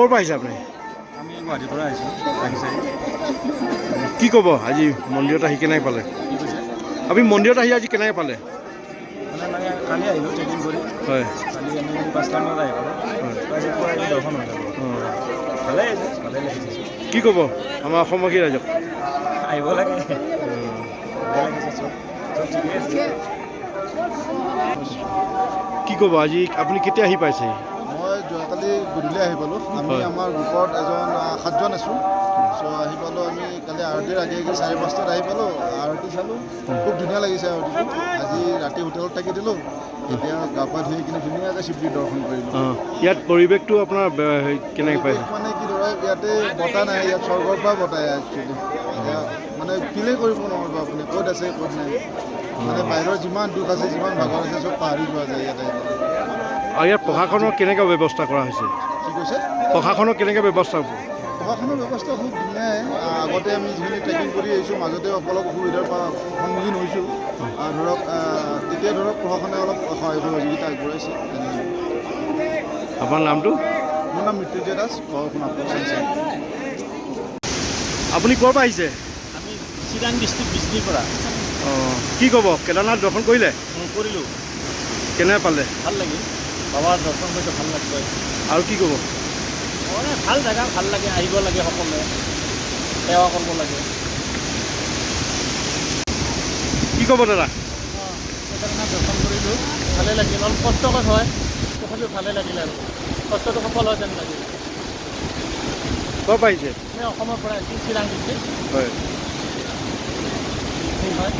ক'ৰ পৰা আহিছে আপুনি? আমি গুৱাহাটীৰ পৰা আহিছোঁ। কি ক'ব আজি মন্দিৰত আহি কেনেকৈ পালে? কি কৈছে? আপুনি মন্দিৰত আহি আজি কেনেকৈ পালে? মানে কালি আহিলোঁ ট্ৰেকিং কৰি। হয়। কালি আমি 5টা মানত আহি পালোঁ। আজি পুৱা আহি দৰ্শন হৈ গ'ল। ভালেই আহিছে, ভালেই লাগিছে। কি ক'ব আমাৰ অসমবাসী ৰাইজক? আহিব লাগে। ভালে লাগিছে চব ঠিকে আছে। কি ক'ব আজি আপুনি কেতিয়া আহি পাইছে? মই যোৱাকালি গধূলি আহি পালোঁ। আমি আমাৰ গ্ৰুপত 7জন আছোঁ। চ' আহি পালোঁ আমি কালি আৰতিৰ আগে 4:30 আহি পালোঁ। আৰতি চালোঁ, খুব ধুনীয়া লাগিছে আৰতিটো। আজি ৰাতি হোটেলত থাকি দিলোঁ। এতিয়া গা পা ধুই কিনে ধুনীয়াকৈ শিৱজীক দৰ্শন কৰিলোঁ। ইয়াত পৰিৱেশটো আপোনাৰ কেনেকৈ পাইছে? মানে কি ধৰক ইয়াতে বতাহ নাই, ইয়াত স্বৰ্গৰ পৰা বতাহ একচুৱেলি। মানে ফিলেই কৰিব নোৱাৰিব আপুনি ক'ত আছে ক'ত নাই। মানে বাহিৰৰ যিমান দুখ আছে, যিমান ভাগৰ আছে, চব পাহৰি যোৱা যায় ইয়াতে। আৰু ইয়াত প্ৰশাসনৰ কেনেকৈ ব্যৱস্থা কৰা হৈছে? কি কৈছে? প্ৰশাসনৰ কেনেকৈ ব্যৱস্থা? প্ৰশাসনৰ ব্যৱস্থা খুব ধুনীয়াই। আগতে আমি যিখিনি ট্ৰেকিং কৰি আহিছোঁ, মাজতে অলপ অসুবিধাৰ সন্মুখীন হৈছোঁ। ধৰক তেতিয়া ধৰক প্ৰশাসনে অলপ সহায় সহযোগিতা আগবঢ়াইছে। আপোনাৰ নামটো? মোৰ নাম মৃত্যুঞ্জয় দাস, ঘৰ সোণাপুৰ চাংচাং। আপুনি ক'ৰ পৰা আহিছে? আমি চিৰাং ডিষ্ট্ৰিক্ট বিজনীৰ পৰা। কি ক'ব কেদাৰনাথ দৰ্শন কৰিলে? কৰিলোঁ। কেনে পালে? ভাল লাগিল। বাবাৰ দৰ্শন কৰিলে ভাল লাগছে। আৰু কি ক'ব? ভাল জেগা, ভাল লাগে, আহিব লাগে সকলোৱে, সেৱা কৰিব লাগে। কি ক'ব দাদা? কেদাৰনাথ দৰ্শন কৰিলোঁ, ভালেই লাগিল। অলপ কষ্টকৰ হয়, তথাপিও ভালেই লাগিল আৰু কষ্টটো সফল হয় যেন লাগিল। ক'ৰ পৰা আহিছে? আমি অসমৰ পৰা আহিছোঁ, চিৰাং ডিষ্ট্ৰিক্ট। হয়। হয়।